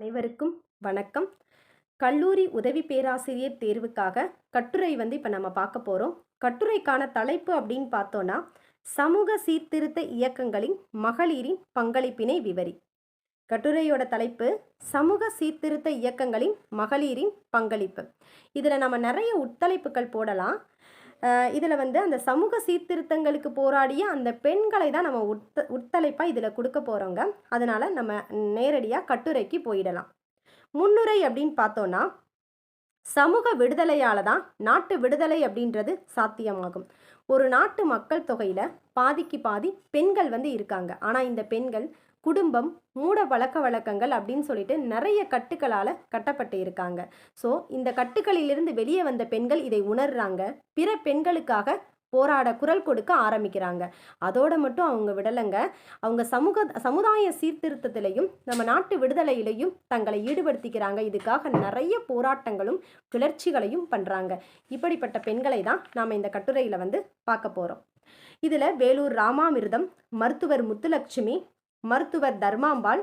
அனைவருக்கும் வணக்கம். கல்லூரி உதவி பேராசிரியர் தேர்வுக்காக கட்டுரை இப்போ நம்ம பார்க்க போகிறோம். கட்டுரைக்கான தலைப்பு அப்படின்னு பார்த்தோன்னா, சமூக சீர்திருத்த இயக்கங்களின் மகளிரின் பங்களிப்பினை விவரி. கட்டுரையோட தலைப்பு சமூக சீர்திருத்த இயக்கங்களின் மகளிரின் பங்களிப்பு. இதில் நம்ம நிறைய உட்தலைப்புகள் போடலாம். இதில் அந்த சமூக சீர்திருத்தங்களுக்கு போராடிய அந்த பெண்களை தான் நம்ம உட்தலைப்பாக இதில் கொடுக்க போகிறோங்க. அதனால் நம்ம நேரடியாக கட்டுரைக்கு போயிடலாம். முன்னுரை அப்படின்னு பார்த்தோன்னா, சமூக விடுதலையால் தான் நாட்டு விடுதலை அப்படின்றது சாத்தியமாகும். ஒரு நாட்டு மக்கள் தொகையில் பாதிக்கு பாதி பெண்கள் இருக்காங்க. ஆனால் இந்த பெண்கள் குடும்பம், மூட பழக்க வழக்கங்கள் அப்படின்னு சொல்லிட்டு நிறைய கட்டுக்களால் கட்டப்பட்டு இருக்காங்க. ஸோ இந்த கட்டுக்களிலிருந்து வெளியே வந்த பெண்கள் இதை உணர்றாங்க. பிற பெண்களுக்காக போராட குரல் கொடுக்க ஆரம்பிக்கிறாங்க. அதோடு மட்டும் அவங்க விடலைங்க. அவங்க சமுதாய சீர்திருத்தத்திலையும் நம்ம நாட்டு விடுதலையிலையும் தங்களை ஈடுபடுத்திக்கிறாங்க. இதுக்காக நிறைய போராட்டங்களும் கிளர்ச்சிகளையும் பண்ணுறாங்க. இப்படிப்பட்ட பெண்களை தான் நாம் இந்த கட்டுரையில் பார்க்க போகிறோம். இதில் வேலூர் ராமாமிர்தம், மருத்துவர் முத்துலட்சுமி, மருத்துவர் தர்மாம்பாள்,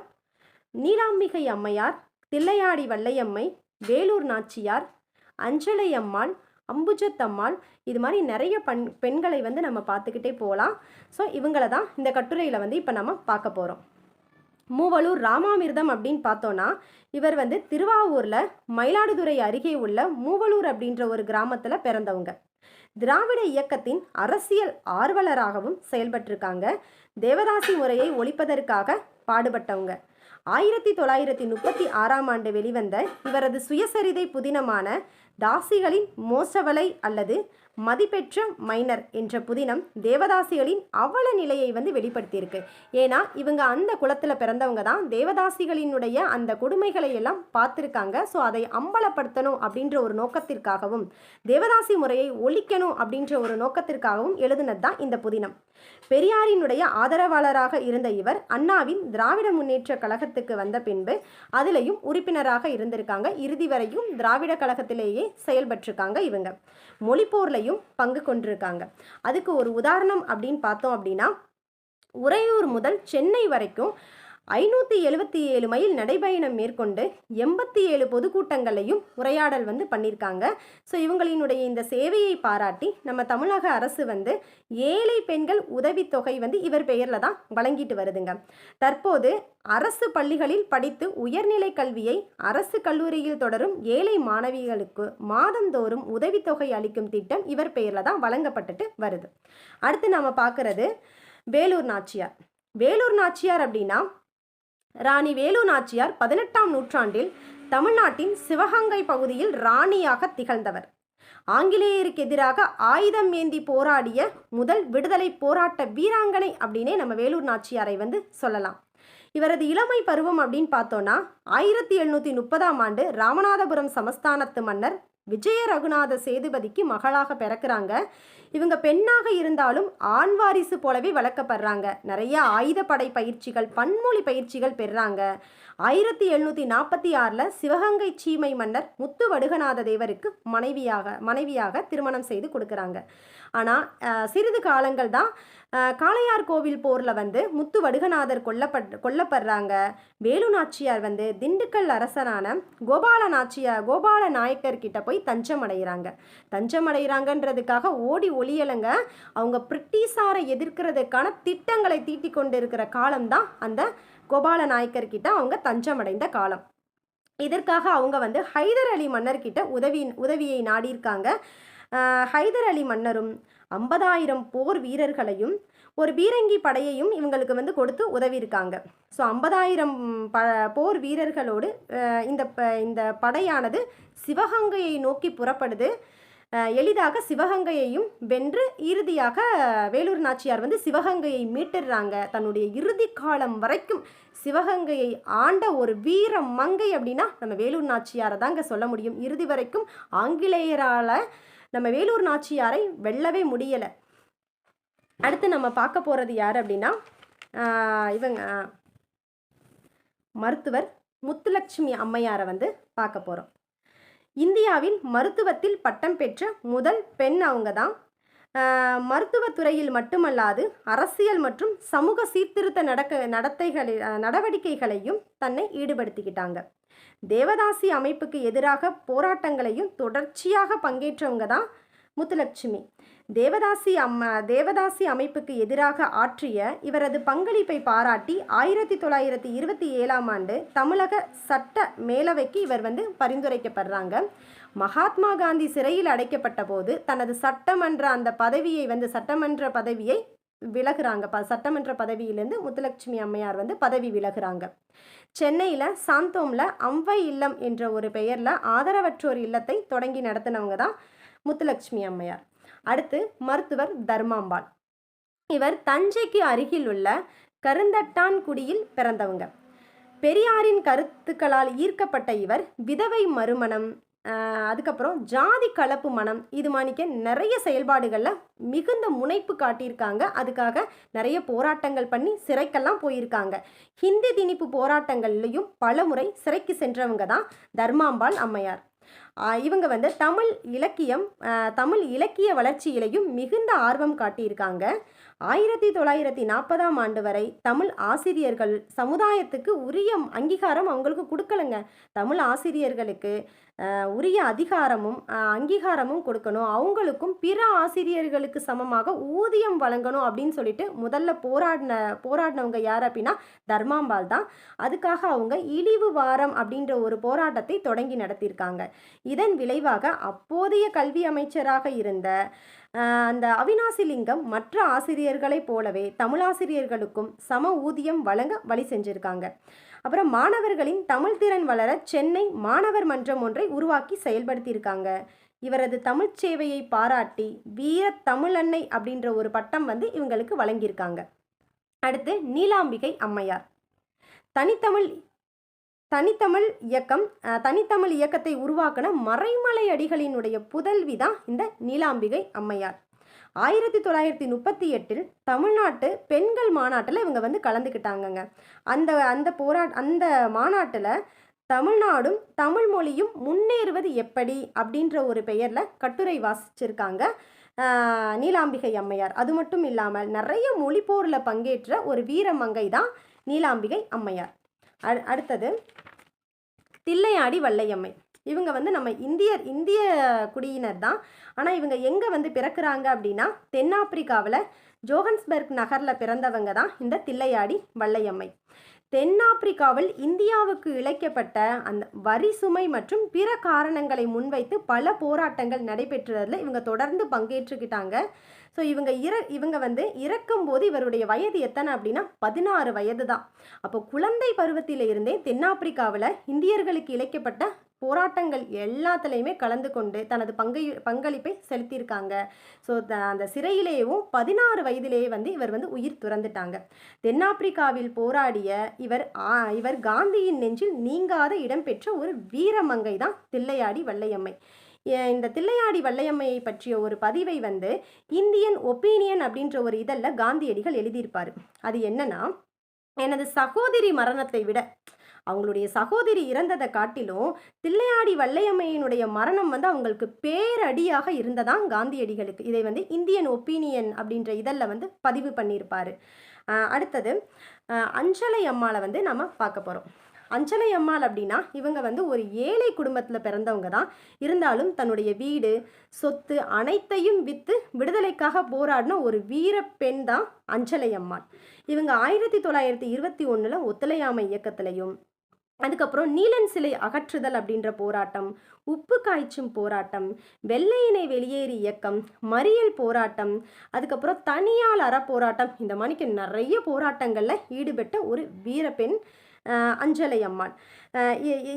நீலாம்பிகை அம்மையார், தில்லையாடி வள்ளையம்மை, வேலூர் நாச்சியார், அஞ்சலை அம்மாள், அம்புஜத்தம்மாள், இது மாதிரி நிறைய பெண்களை நம்ம பார்த்துக்கிட்டே போகலாம். ஸோ இவங்களை தான் இந்த கட்டுரையில் இப்போ நம்ம பார்க்க போகிறோம். மூவலூர் ராமாமிர்தம் அப்படின்னு பார்த்தோன்னா, இவர் திருவாவூரில் மயிலாடுதுறை அருகே உள்ள மூவலூர் அப்படின்ற ஒரு கிராமத்தில் பிறந்தவங்க. திராவிட இயக்கத்தின் அரசியல் ஆர்வலராகவும் செயல்பட்டிருக்காங்க. தேவதாசி முறையை ஒழிப்பதற்காக பாடுபட்டவங்க. 1936ஆம் ஆண்டு வெளிவந்த இவரது சுயசரிதை புதினமான தாசிகளின் மோசவலை அல்லது மதிப்பெற்ற மைனர் என்ற புதினம் தேவதாசிகளின் அவல நிலையை வெளிப்படுத்தியிருக்கு. ஏன்னா இவங்க அந்த குலத்தில் பிறந்தவங்க தான். தேவதாசிகளினுடைய அந்த கொடுமைகளை எல்லாம் பார்த்துருக்காங்க. ஸோ அதை அம்பலப்படுத்தணும் அப்படின்ற ஒரு நோக்கத்திற்காகவும், தேவதாசி முறையை ஒழிக்கணும் அப்படின்ற ஒரு நோக்கத்திற்காகவும் எழுதினது தான் இந்த புதினம். பெரியாரினுடைய ஆதரவாளராக இருந்த இவர் அண்ணாவின் திராவிட முன்னேற்ற கழகத்துக்கு வந்த பின்பு அதிலையும் உறுப்பினராக இருந்திருக்காங்க. இறுதி வரையும் திராவிட கழகத்திலேயே செயல்பட்டிருக்காங்க. இவங்க மொழிப்போர்லையும் பங்கு கொண்டிருக்காங்க. அதுக்கு ஒரு உதாரணம் அப்படின்னு பார்த்தோம் அப்படின்னா, உறையூர் முதல் சென்னை வரைக்கும் 577 மைல் நடைபயணம் மேற்கொண்டு 87 பொதுக்கூட்டங்களையும் உரையாடல் பண்ணியிருக்காங்க. ஸோ இவங்களினுடைய இந்த சேவையை பாராட்டி நம்ம தமிழக அரசு ஏழை பெண்கள் உதவித்தொகை இவர் பெயரில் தான் வழங்கிட்டு வருதுங்க. தற்போது அரசு பள்ளிகளில் படித்து உயர்நிலை கல்வியை அரசு கல்லூரியில் தொடரும் ஏழை மாணவிகளுக்கு மாதந்தோறும் உதவித்தொகை அளிக்கும் திட்டம் இவர் பெயரில் தான் வழங்கப்பட்டுட்டு வருது. அடுத்து நாம் பார்க்குறது வேலூர் நாச்சியார். வேலூர் நாச்சியார் அப்படின்னா, ராணி வேலு நாச்சியார் 18ஆம் நூற்றாண்டில் தமிழ்நாட்டின் சிவகங்கை பகுதியில் ராணியாக திகழ்ந்தவர். ஆங்கிலேயருக்கு எதிராக ஆயுதம் ஏந்தி போராடிய முதல் விடுதலை போராட்ட வீராங்கனை அப்படின்னே நம்ம வேலூர் நாச்சியாரை சொல்லலாம். இவரது இளமை பருவம் அப்படின்னு பார்த்தோன்னா, 1730ஆம் ஆண்டு ராமநாதபுரம் சமஸ்தானத்து மன்னர் விஜய ரகுநாத சேதுபதிக்கு மகளாக பிறக்கிறாங்க. இவங்க பெண்ணாக இருந்தாலும் ஆண் வாரிசு போலவே வளர்க்கப்படுறாங்க. நிறைய ஆயுதப்படை பயிற்சிகள், பன்மொழி பயிற்சிகள் பெறாங்க. 1746 சிவகங்கை சீமை மன்னர் முத்து வடுகநாத தேவருக்கு மனைவியாக திருமணம் செய்து கொடுக்குறாங்க. ஆனால் சிறிது காலங்கள் தான் காளையார் கோவில் போரில் முத்து வடுகநாதர் கொல்லப்படுறாங்க. வேலு நாச்சியார் திண்டுக்கல் அரசரான கோபால நாயக்கர் கிட்ட போய் தஞ்சமடைகிறாங்கன்றதுக்காக ஓடி ஒளியலங்க. அவங்க பிரிட்டிஷாரை எதிர்க்கிறதுக்கான திட்டங்களை தீட்டிக் கொண்டிருக்கிற காலம்தான் அந்த கோபால நாயக்கர் கிட்ட அவங்க தஞ்சமடைந்த காலம். இதற்காக அவங்க ஹைதர் அலி மன்னர்கிட்ட உதவியை நாடியிருக்காங்க. ஹைதர் அலி மன்னரும் 50,000 போர் வீரர்களையும் ஒரு பீரங்கி படையையும் இவங்களுக்கு கொடுத்து உதவியிருக்காங்க. ஸோ 50,000 போர் வீரர்களோடு இந்த படையானது சிவகங்கையை நோக்கி புறப்படுது. எளிதாக சிவகங்கையையும் வென்று இறுதியாக வேலூர் நாச்சியார் சிவகங்கையை மீட்டுடுறாங்க. தன்னுடைய இறுதி காலம் வரைக்கும் சிவகங்கையை ஆண்ட ஒரு வீர மங்கை அப்படின்னா நம்ம வேலூர் நாச்சியாரை தாங்க சொல்ல முடியும். இறுதி வரைக்கும் ஆங்கிலேயரால் நம்ம வேலூர் நாச்சியாரை வெல்லவே முடியலை. அடுத்து நம்ம பார்க்க போகிறது யார் அப்படின்னா, இவங்க மருத்துவர் முத்துலட்சுமி அம்மையாரை பார்க்க போகிறோம். இந்தியாவில் மருத்துவத்தில் பட்டம் பெற்ற முதல் பெண் அவங்க தான். மருத்துவத்துறையில் மட்டுமல்லாது அரசியல் மற்றும் சமூக சீர்திருத்த நடவடிக்கைகளையும் தன்னை ஈடுபடுத்திக்கிட்டாங்க. தேவதாசி அமைப்புக்கு எதிராக போராட்டங்களையும் தொடர்ச்சியாக பங்கேற்றவங்க தான் முத்துலட்சுமி. தேவதாசி அமைப்புக்கு எதிராக ஆற்றிய இவரது பங்களிப்பை பாராட்டி 1927ஆம் ஆண்டு தமிழக சட்ட மேலவைக்கு இவர் பரிந்துரைக்கப்படுறாங்க. மகாத்மா காந்தி சிறையில் அடைக்கப்பட்ட போது தனது சட்டமன்ற பதவியை விலகுறாங்க. சட்டமன்ற பதவியிலேருந்து முத்துலட்சுமி அம்மையார் பதவி விலகுறாங்க. சென்னையில் சாந்தோமில் அம்வை இல்லம் என்ற ஒரு பெயரில் ஆதரவற்றோர் இல்லத்தை தொடங்கி நடத்தினவங்க தான் முத்துலட்சுமி அம்மையார். அடுத்து மருத்துவர் தர்மாம்பாள். இவர் தஞ்சைக்கு அருகில் உள்ள கருந்தட்டான்குடியில் பிறந்தவங்க. பெரியாரின் கருத்துக்களால் ஈர்க்கப்பட்ட இவர் விதவை மறுமணம், அதுக்கப்புறம் ஜாதி கலப்பு மனம், இது மாணிக்க நிறைய செயல்பாடுகளில் மிகுந்த முனைப்பு காட்டியிருக்காங்க. அதுக்காக நிறைய போராட்டங்கள் பண்ணி சிறைக்கெல்லாம் போயிருக்காங்க. ஹிந்தி திணிப்பு போராட்டங்கள்லையும் பல முறை சிறைக்கு சென்றவங்க தான் தர்மாம்பாள் அம்மையார். இவங்க தமிழ் இலக்கிய வளர்ச்சியிலையும் மிகுந்த ஆர்வம் காட்டியிருக்காங்க. 1940ஆம் ஆண்டு வரை தமிழ் ஆசிரியர்கள் சமுதாயத்துக்கு உரிய அங்கீகாரம் அவங்களுக்கு கொடுக்கலங்க. தமிழ் ஆசிரியர்களுக்கு உரிய அதிகாரமும் அங்கீகாரமும் கொடுக்கணும், அவங்களுக்கும் பிற ஆசிரியர்களுக்கு சமமாக ஊதியம் வழங்கணும் அப்படின்னு சொல்லிட்டு முதல்ல போராடினவங்க யார் அப்படின்னா தர்மாம்பாள் தான். அதுக்காக அவங்க இழிவு வாரம் அப்படின்ற ஒரு போராட்டத்தை தொடங்கி நடத்தியிருக்காங்க. இதன் விளைவாக அப்போதைய கல்வி அமைச்சராக இருந்த அந்த அவினாசிலிங்கம் மற்ற ஆசிரியர்களைப் போலவே தமிழாசிரியர்களுக்கும் சம ஊதியம் வழங்க வழி செஞ்சுருக்காங்க. அப்புறம் மாணவர்களின் தமிழ் திறன் வளர சென்னை மாணவர் மன்றம் ஒன்றை உருவாக்கி செயல்படுத்தியிருக்காங்க. இவரது தமிழ் சேவையை பாராட்டி வீர தமிழன்னை அப்படின்ற ஒரு பட்டம் இவங்களுக்கு வழங்கியிருக்காங்க. அடுத்து நீலாம்பிகை அம்மையார். தனித்தமிழ் இயக்கத்தை உருவாக்கின மறைமலை அடிகளினுடைய புதல்வி தான் இந்த நீலாம்பிகை அம்மையார். 1938 தமிழ்நாட்டு பெண்கள் மாநாட்டில் இவங்க கலந்துக்கிட்டாங்கங்க. அந்த மாநாட்டில் தமிழ்நாடும் தமிழ் மொழியும் முன்னேறுவது எப்படி அப்படின்ற ஒரு பெயரில் கட்டுரை வாசிச்சிருக்காங்க நீலாம்பிகை அம்மையார். அது மட்டும் இல்லாமல் நிறைய மொழிப்போரில் பங்கேற்ற ஒரு வீரமங்கை தான் நீலாம்பிகை அம்மையார். அடுத்தது தில்லையாடி வள்ளையம்மை. இவங்க நம்ம இந்திய குடியினர் தான். ஆனால் இவங்க எங்கே பிறக்கிறாங்க அப்படின்னா தென்னாப்பிரிக்காவில் ஜோஹன்ஸ்பர்க் நகரில் பிறந்தவங்க தான் இந்த தில்லையாடி வள்ளையம்மை. தென்னாப்பிரிக்காவில் இந்தியாவுக்கு இழைக்கப்பட்ட அந்த வரி சுமை மற்றும் பிற காரணங்களை முன்வைத்து பல போராட்டங்கள் நடைபெற்றதில் இவங்க தொடர்ந்து பங்கேற்றுக்கிட்டாங்க. ஸோ இவங்க இறக்கும்போது இவருடைய வயது எத்தனை அப்படின்னா 16 வயது தான். அப்போ குழந்தை பருவத்தில் இருந்தே தென்னாப்பிரிக்காவில் இந்தியர்களுக்கு இழைக்கப்பட்ட போராட்டங்கள் எல்லாத்துலேயுமே கலந்து கொண்டு தனது பங்களிப்பை செலுத்தியிருக்காங்க. ஸோ அந்த சிறையிலேயும் 16 வயதிலேயே இவர் உயிர் துறந்துட்டாங்க. தென்னாப்பிரிக்காவில் போராடிய இவர் காந்தியின் நெஞ்சில் நீங்காத இடம்பெற்ற ஒரு வீரமங்கை தான் தில்லையாடி வள்ளையம்மை. இந்த தில்லையாடி வள்ளையம்மையை பற்றிய ஒரு பதிவை இந்தியன் ஒப்பீனியன் அப்படின்ற ஒரு இதழில் காந்தியடிகள் எழுதியிருப்பார். அது என்னன்னா, எனது சகோதரி மரணத்தை விட அவங்களுடைய சகோதரி இறந்ததை காட்டிலும் தில்லையாடி வள்ளையம்மையினுடைய மரணம் அவங்களுக்கு பேரடியாக இருந்ததான் காந்தியடிகளுக்கு. இதை இந்தியன் ஒப்பீனியன் அப்படின்ற இதழில் பதிவு பண்ணியிருப்பார். அடுத்தது அஞ்சலை அம்மாளை நம்ம பார்க்க போகிறோம். அஞ்சலை அம்மாள் அப்படின்னா இவங்க ஒரு ஏழை குடும்பத்தில் பிறந்தவங்க தான். இருந்தாலும் தன்னுடைய வீடு சொத்து அனைத்தையும் விற்று விடுதலைக்காக போராடின ஒரு வீர பெண் தான் அஞ்சலை அம்மாள். இவங்க 1921 ஒத்துழையாமை இயக்கத்திலையும், அதுக்கப்புறம் நீலன் சிலை அகற்றுதல் அப்படின்ற போராட்டம், உப்பு காய்ச்சும் போராட்டம், வெள்ளையினை வெளியேறி இயக்கம், மறியல் போராட்டம், அதுக்கப்புறம் தனியால் அறப்போராட்டம், இந்த மாதிரிக்கு நிறைய போராட்டங்களில் ஈடுபட்ட ஒரு வீரப்பெண் அஞ்சலை அம்மாள்.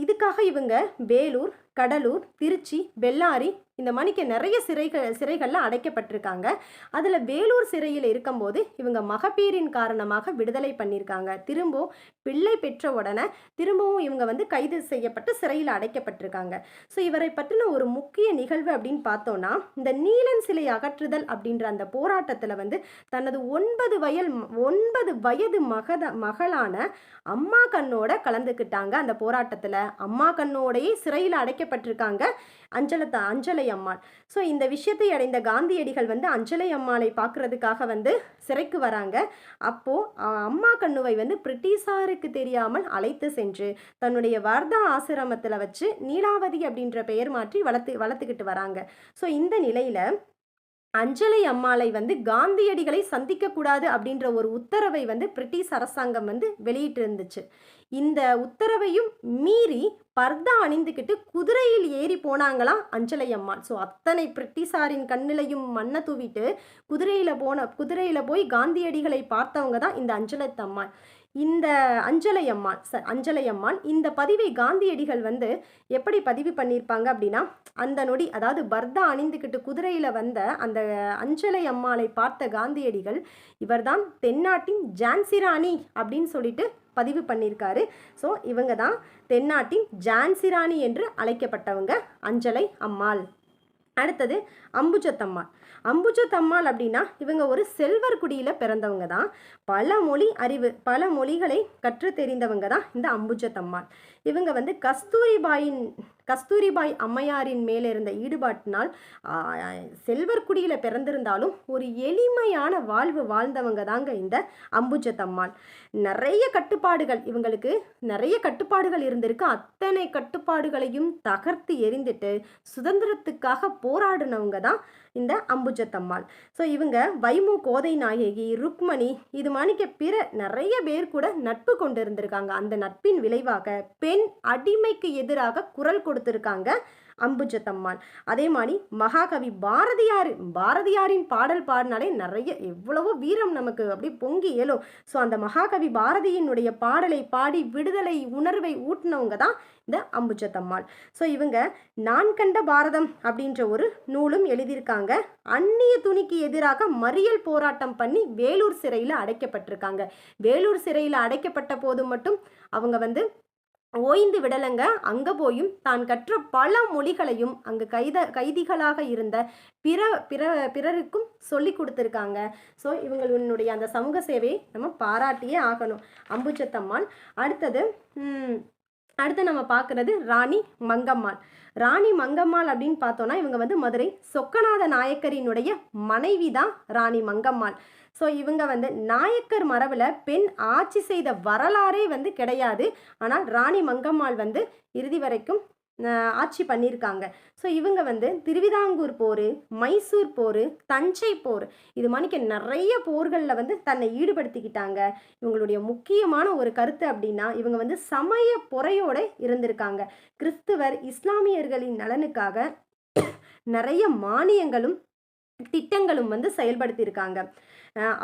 இதுக்காக இவங்க வேலூர், கடலூர், திருச்சி, பெல்லாரி இந்த மாதிரிக்கு நிறைய சிறைகளில் அடைக்கப்பட்டிருக்காங்க. அதில் வேலூர் சிறையில் இருக்கும்போது இவங்க மகப்பேரின் காரணமாக விடுதலை பண்ணியிருக்காங்க. திரும்பவும் பிள்ளை பெற்ற உடனே திரும்பவும் இவங்க கைது செய்யப்பட்டு சிறையில் அடைக்கப்பட்டிருக்காங்க. ஸோ இவரை பற்றின ஒரு முக்கிய நிகழ்வு அப்படின்னு பார்த்தோன்னா, இந்த நீலன் சிலை அகற்றுதல் அப்படின்ற அந்த போராட்டத்தில் தனது 9 வயது மகளான அம்மா கண்ணோட கலந்துக்கிட்டாங்க. அந்த போராட்டத்தில் அம்மா கண்ணோடையே சிறையில் அடைக்கப்பட்ட அடைக்கப்பட்டிருக்காங்க அஞ்சலை அம்மாள். ஸோ இந்த விஷயத்தை அடைந்த காந்தியடிகள் வந்து அஞ்சலை அம்மாளை பார்க்கறதுக்காக வந்து சிறைக்கு வராங்க. அப்போது அம்மா கண்ணுவை வந்து பிரிட்டிஷாருக்கு தெரியாமல் அழைத்து சென்று தன்னுடைய வர்தா ஆசிரமத்தில் வச்சு நீலாவதி அப்படின்ற பெயர் மாற்றி வளர்த்துக்கிட்டு வராங்க. ஸோ இந்த நிலையில் அஞ்சலை அம்மாளை வந்து காந்தியடிகளை சந்திக்கக்கூடாது அப்படின்ற ஒரு உத்தரவை வந்து பிரிட்டிஷ் அரசாங்கம் வந்து வெளியிட்டு இருந்துச்சு. இந்த உத்தரவையும் மீறி பர்தா அணிந்துக்கிட்டு குதிரையில் ஏறி போனாங்களாம் அஞ்சலை அம்மாள். ஸோ அத்தனை பிரிட்டிஷாரின் கண்ணிலையும் மண்ணை தூவிட்டு குதிரையில் போய் காந்தியடிகளை பார்த்தவங்க தான் இந்த அம்மாள். இந்த அஞ்சலை அம்மாள் இந்த பதிவை காந்தியடிகள் வந்து எப்படி பதிவு பண்ணியிருப்பாங்க அப்படின்னா, அந்த நொடி, அதாவது பர்தா அணிந்துக்கிட்டு குதிரையில் வந்த அந்த அஞ்சலை அம்மாளை பார்த்த காந்தியடிகள் இவர்தான் தென்னாட்டின் ஜான்சி ராணி அப்படின்னு சொல்லிட்டு பதிவு பண்ணியிருக்காரு. ஸோ இவங்க தான் தென்னாட்டின் ஜான்சி ராணி என்று அழைக்கப்பட்டவங்க அஞ்சலை அம்மாள். அடுத்தது அம்புஜத்தம்மாள். அம்புஜத்தம்மாள் அப்படின்னா இவங்க ஒரு செல்வர் குடியில் பிறந்தவங்க தான். பல மொழிகளை கற்று தெரிந்தவங்க தான் இந்த அம்புஜத்தம்மாள். இவங்க வந்து கஸ்தூரிபாய் அம்மையாரின் மேலே இருந்த ஈடுபாட்டினால் செல்வர் குடியில் பிறந்திருந்தாலும் ஒரு எளிமையான வாழ்வு வாழ்ந்தவங்க தாங்க இந்த அம்புஜத்தம்மாள். இவங்களுக்கு நிறைய கட்டுப்பாடுகள் இருந்திருக்கு. அத்தனை கட்டுப்பாடுகளையும் தகர்த்து எறிந்துட்டு சுதந்திரத்துக்காக போராடினவங்க தான் இந்த அம்புஜத்தம்மாள். ஸோ இவங்க வைமு கோதை நாயகி, ருக்மணி, இது மாணிக்க பிற நிறைய பேர் கூட நட்பு கொண்டு இருந்திருக்காங்க. அந்த நட்பின் விளைவாக பெண் அடிமைக்கு எதிராக குரல் கொடுத்திருக்காங்க அம்புஜத்தம்மாள். அதே மாதிரி மகாகவி பாரதியாரின் பாடல் பாடினாலே நிறைய எவ்வளவோ வீரம் நமக்கு அப்படி பொங்கி ஏலும். ஸோ அந்த மகாகவி பாரதியினுடைய பாடலை பாடி விடுதலை உணர்வை ஊட்டினவங்க தான் இந்த அம்புஜத்தம்மாள். ஸோ இவங்க நான் கண்ட பாரதம் அப்படின்ற ஒரு நூலும் எழுதியிருக்காங்க. அந்நிய துணிக்கு எதிராக மறியல் போராட்டம் பண்ணி வேலூர் சிறையில் அடைக்கப்பட்டிருக்காங்க. வேலூர் சிறையில் அடைக்கப்பட்ட போது மட்டும் அவங்க வந்து ஓய்ந்து விடலைங்க. அங்கே போயும் தான் கற்ற பல மொழிகளையும் அங்கே கைதிகளாக இருந்த பிறருக்கும் சொல்லி கொடுத்துருக்காங்க. ஸோ இவங்களுடைய அந்த சமூக சேவையை நம்ம பாராட்டியே ஆகணும் அம்புஜத்தம்மாள். அடுத்து நம்ம பார்க்குறது ராணி மங்கம்மாள். ராணி மங்கம்மாள் அப்படின்னு பார்த்தோன்னா இவங்க வந்து மதுரை சொக்கநாத நாயக்கரினுடைய மனைவி தான் ராணி மங்கம்மாள். ஸோ இவங்க வந்து நாயக்கர் மரபில் பெண் ஆட்சி செய்த வரலாறே வந்து கிடையாது. ஆனால் ராணி மங்கம்மாள் வந்து இறுதி வரைக்கும் ஆட்சி பண்ணியிருக்காங்க. ஸோ இவங்க வந்து திருவிதாங்கூர் போர், மைசூர் போர், தஞ்சை போர், இது மாதிரிக்கு நிறைய போர்களில் வந்து தன்னை ஈடுபடுத்திக்கிட்டாங்க. இவங்களுடைய முக்கியமான ஒரு கருத்து அப்படின்னா இவங்க வந்து சமய பொறையோடு இருந்திருக்காங்க. கிறிஸ்துவர் இஸ்லாமியர்களின் நலனுக்காக நிறைய மானியங்களும் திட்டங்களும் வந்து செயல்படுத்தியிருக்காங்க.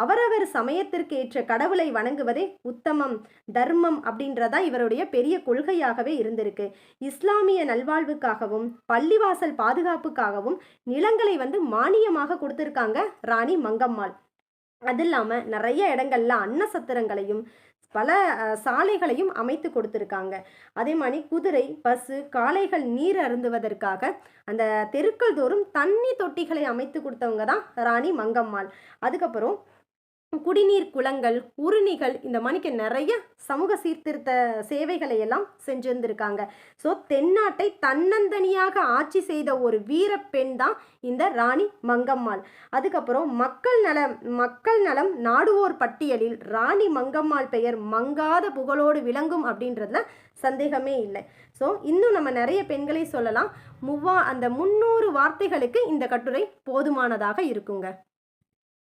அவரவர் சமயத்திற்கு ஏற்ற கடவுளை வணங்குவதே உத்தமம், தர்மம் அப்படின்றதா இவருடைய பெரிய கொள்கையாகவே இருந்திருக்கு. இஸ்லாமிய நல்வாழ்வுக்காகவும் பள்ளிவாசல் பாதுகாப்புக்காகவும் நிலங்களை வந்து மானியமாக கொடுத்துருக்காங்க ராணி மங்கம்மாள். அது இல்லாமல் நிறைய இடங்கள்ல அன்னசத்திரங்களையும் பல சாலைகளையும் அமைத்து கொடுத்துருக்காங்க. அதே மாதிரி குதிரை, பசு, காளைகள் நீர் அருந்துவதற்காக அந்த தெருக்கள் தோறும் தண்ணி தொட்டிகளை அமைத்து கொடுத்தவங்க தான் ராணி மங்கம்மாள். அதுக்கப்புறம் குடிநீர் குளங்கள், உருணிகள், இந்த மாதிரிக்கு நிறைய சமூக சீர்திருத்த சேவைகளை எல்லாம் செஞ்சிருந்திருக்காங்க. ஸோ தென்னாட்டை தன்னந்தனியாக ஆட்சி செய்த ஒரு வீர பெண் தான் இந்த ராணி மங்கம்மாள். அதுக்கப்புறம் மக்கள் நலம் நாடுவோர் பட்டியலில் ராணி மங்கம்மாள் பெயர் மங்காத புகழோடு விளங்கும் அப்படின்றதுல சந்தேகமே இல்லை. ஸோ இன்னும் நம்ம நிறைய பெண்களை சொல்லலாம். அந்த 300 வார்த்தைகளுக்கு இந்த கட்டுரை போதுமானதாக இருக்குங்க.